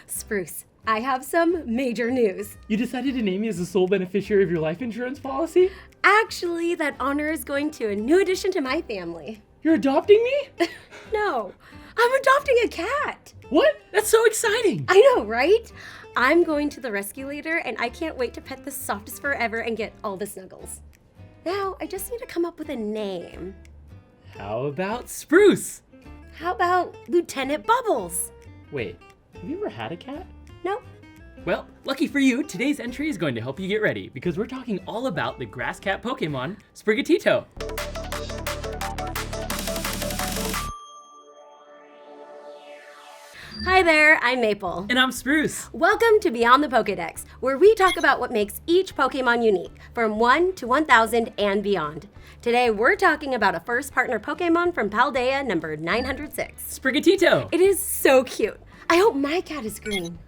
Spruce, I have some major news. You decided to name me as the sole beneficiary of your life insurance policy? Actually, that honor is going to a new addition to my family. You're adopting me? No, I'm adopting a cat. What? That's so exciting! I know, right? I'm going to the rescue later, and I can't wait to pet the softest fur ever and get all the snuggles. Now, I just need to come up with a name. How about Spruce? How about Lieutenant Bubbles? Wait, have you ever had a cat? No? Well, lucky for you, today's entry is going to help you get ready because we're talking all about the Grass Cat Pokémon, Sprigatito. Hi there, I'm Maple. And I'm Spruce. Welcome to Beyond the Pokédex, where we talk about what makes each Pokémon unique, from 1 to 1,000 and beyond. Today, we're talking about a first partner Pokémon from Paldea, number 906. Sprigatito! It is so cute. I hope my cat is green.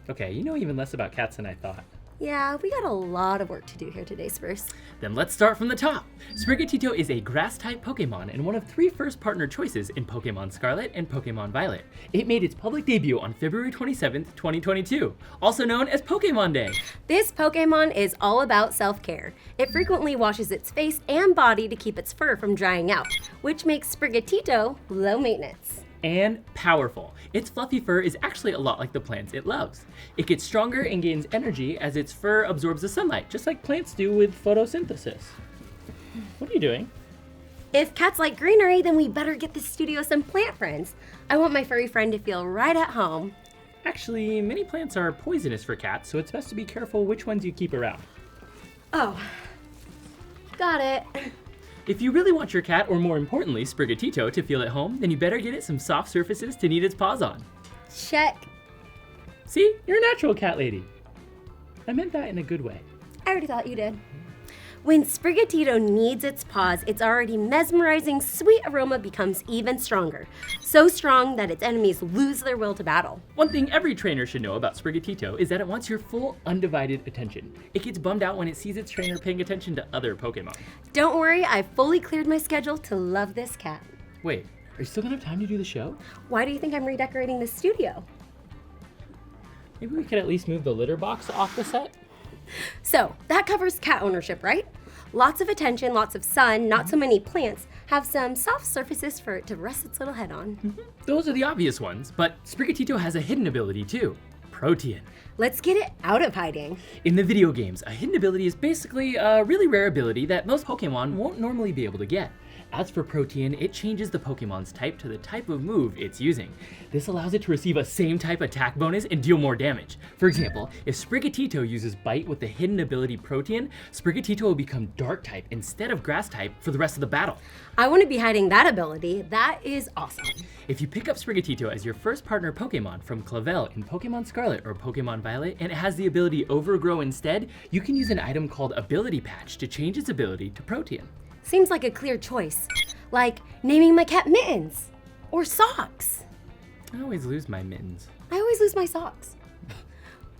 Okay, you know even less about cats than I thought. Yeah, we got a lot of work to do here today, Spruce. Then let's start from the top. Sprigatito is a grass-type Pokémon and one of 3 first partner choices in Pokémon Scarlet and Pokémon Violet. It made its public debut on February 27th, 2022, also known as Pokémon Day. This Pokémon is all about self-care. It frequently washes its face and body to keep its fur from drying out, which makes Sprigatito low maintenance. And powerful. Its fluffy fur is actually a lot like the plants it loves. It gets stronger and gains energy as its fur absorbs the sunlight, just like plants do with photosynthesis. What are you doing? If cats like greenery, then we better get this studio some plant friends. I want my furry friend to feel right at home. Actually, many plants are poisonous for cats, so it's best to be careful which ones you keep around. Oh, got it. If you really want your cat, or more importantly, Sprigatito, to feel at home, then you better get it some soft surfaces to knead its paws on. Check. See, you're a natural cat lady. I meant that in a good way. I already thought you did. When Sprigatito kneads its paws, its already mesmerizing sweet aroma becomes even stronger. So strong that its enemies lose their will to battle. One thing every trainer should know about Sprigatito is that it wants your full, undivided attention. It gets bummed out when it sees its trainer paying attention to other Pokemon. Don't worry, I've fully cleared my schedule to love this cat. Wait, are you still gonna have time to do the show? Why do you think I'm redecorating the studio? Maybe we could at least move the litter box off the set? So, that covers cat ownership, right? Lots of attention, lots of sun, not so many plants, have some soft surfaces for it to rest its little head on. Those are the obvious ones, but Sprigatito has a hidden ability too. Protean. Let's get it out of hiding. In the video games, a hidden ability is basically a really rare ability that most Pokemon won't normally be able to get. As for Protean, it changes the Pokemon's type to the type of move it's using. This allows it to receive a same type attack bonus and deal more damage. For example, if Sprigatito uses Bite with the hidden ability Protean, Sprigatito will become Dark type instead of Grass type for the rest of the battle. I want to be hiding that ability. That is awesome. If you pick up Sprigatito as your first partner Pokemon from Clavel in Pokemon Scarlet or Pokemon Violet and it has the ability Overgrow instead, you can use an item called Ability Patch to change its ability to Protean. Seems like a clear choice. Like naming my cat Mittens. Or Socks. I always lose my mittens. I always lose my socks.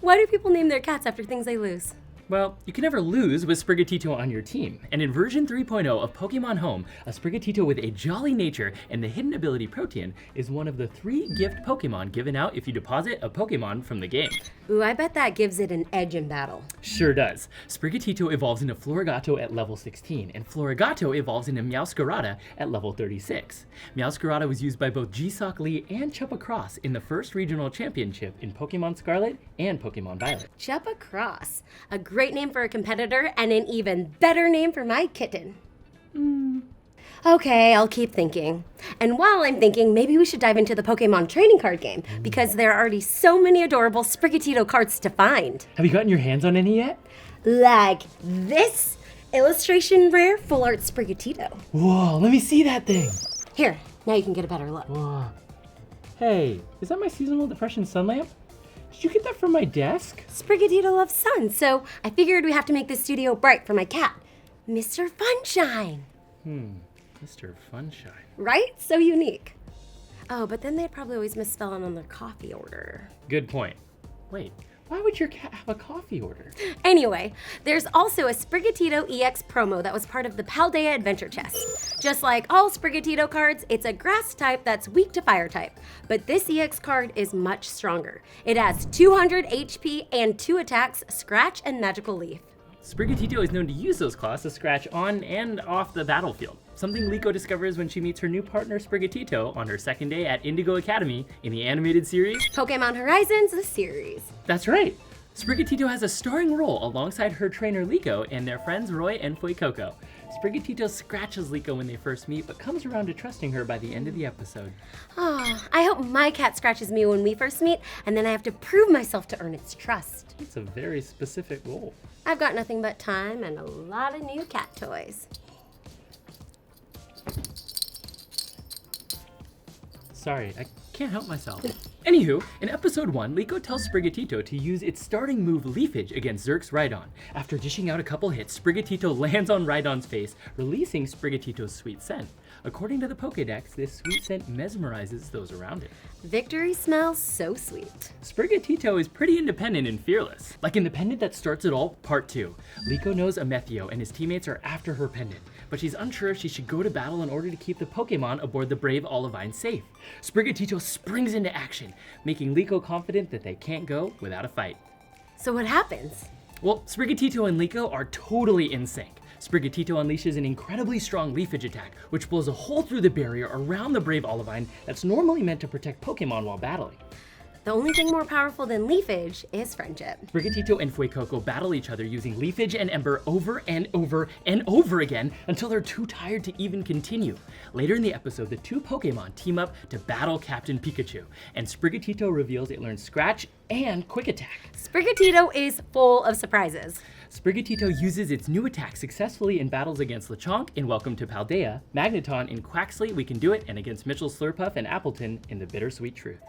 Why do people name their cats after things they lose? Well, you can never lose with Sprigatito on your team, and in version 3.0 of Pokemon Home, a Sprigatito with a jolly nature and the hidden ability Protean is one of the 3 gift Pokemon given out if you deposit a Pokemon from the game. Ooh, I bet that gives it an edge in battle. Sure does. Sprigatito evolves into Florigato at level 16, and Florigato evolves into Meowscarada at level 36. Meowscarada was used by both G-Sock Lee and Chuppa Cross in the first regional championship in Pokemon Scarlet and Pokemon Violet. Chuppa Cross. A great name for a competitor and an even better name for my kitten. Okay, I'll keep thinking. And while I'm thinking, maybe we should dive into the Pokemon trading card game because there are already so many adorable Sprigatito cards to find. Have you gotten your hands on any yet? Like this illustration rare full art Sprigatito. Whoa, let me see that thing. Here, now you can get a better look. Whoa. Hey, is that my seasonal depression sun lamp? Did you get that from my desk? Sprigatito loves sun, so I figured we have to make this studio bright for my cat, Mr. Funshine. Mr. Funshine. Right? So unique. Oh, but then they'd probably always misspell it on their coffee order. Good point. Wait, Why would your cat have a coffee order? Anyway, there's also a Sprigatito EX promo that was part of the Paldea Adventure Chest. Just like all Sprigatito cards, it's a grass type that's weak to fire type. But this EX card is much stronger. It has 200 HP and 2 attacks, Scratch and Magical Leaf. Sprigatito is known to use those claws to scratch on and off the battlefield, something Liko discovers when she meets her new partner Sprigatito on her second day at Indigo Academy in the animated series Pokemon Horizons, the series. That's right! Sprigatito has a starring role alongside her trainer Liko and their friends Roy and Fuecoco. Sprigatito scratches Liko when they first meet, but comes around to trusting her by the end of the episode. Oh, I hope my cat scratches me when we first meet, and then I have to prove myself to earn its trust. It's a very specific role. I've got nothing but time and a lot of new cat toys. Sorry, I can't help myself. Anywho, in episode 1, Liko tells Sprigatito to use its starting move Leafage against Zerk's Rhydon. After dishing out a couple hits, Sprigatito lands on Rhydon's face, releasing Sprigatito's sweet scent. According to the Pokédex, this sweet scent mesmerizes those around it. Victory smells so sweet. Sprigatito is pretty independent and fearless. Like in the pendant that starts it all, part 2. Liko knows Amethio and his teammates are after her pendant, but she's unsure if she should go to battle in order to keep the Pokémon aboard the brave Olivine safe. Sprigatito springs into action, making Liko confident that they can't go without a fight. So what happens? Well, Sprigatito and Liko are totally in sync. Sprigatito unleashes an incredibly strong Leafage attack, which blows a hole through the barrier around the brave Olivine that's normally meant to protect Pokémon while battling. The only thing more powerful than Leafage is friendship. Sprigatito and Fuecoco battle each other using Leafage and Ember over and over and over again until they're too tired to even continue. Later in the episode, the two Pokemon team up to battle Captain Pikachu, and Sprigatito reveals it learns Scratch and Quick Attack. Sprigatito is full of surprises. Sprigatito uses its new attack successfully in battles against Lechonk in Welcome to Paldea, Magneton in Quaxley We Can Do It, and against Mitchell Slurpuff and Appleton in The Bittersweet Truth.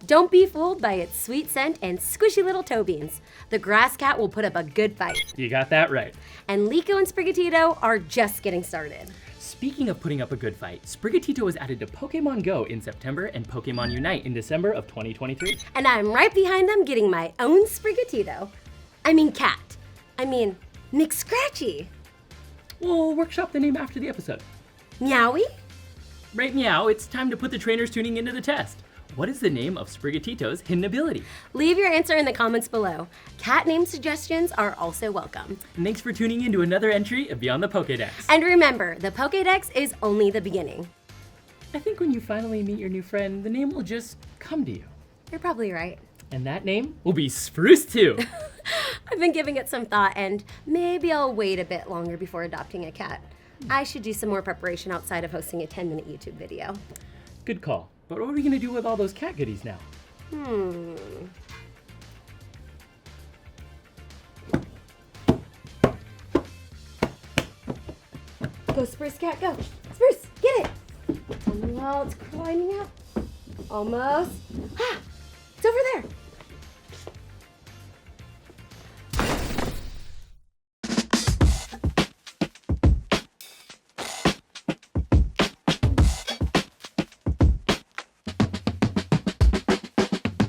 Don't be fooled by its sweet scent and squishy little toe beans. The Grass Cat will put up a good fight. You got that right. And Liko and Sprigatito are just getting started. Speaking of putting up a good fight, Sprigatito was added to Pokemon Go in September and Pokemon Unite in December of 2023. And I'm right behind them getting my own Sprigatito. Cat. McScratchy. We'll workshop the name after the episode. Meowie? Right, meow, it's time to put the trainers tuning into the test. What is the name of Sprigatito's hidden ability? Leave your answer in the comments below. Cat name suggestions are also welcome. And thanks for tuning in to another entry of Beyond the Pokédex. And remember, the Pokédex is only the beginning. I think when you finally meet your new friend, the name will just come to you. You're probably right. And that name will be Spruce too. I've been giving it some thought, and maybe I'll wait a bit longer before adopting a cat. I should do some more preparation outside of hosting a 10-minute YouTube video. Good call. But what are we going to do with all those cat goodies now? Go, Spruce Cat, go. Spruce, get it. Oh no, it's climbing up. Almost. Ah,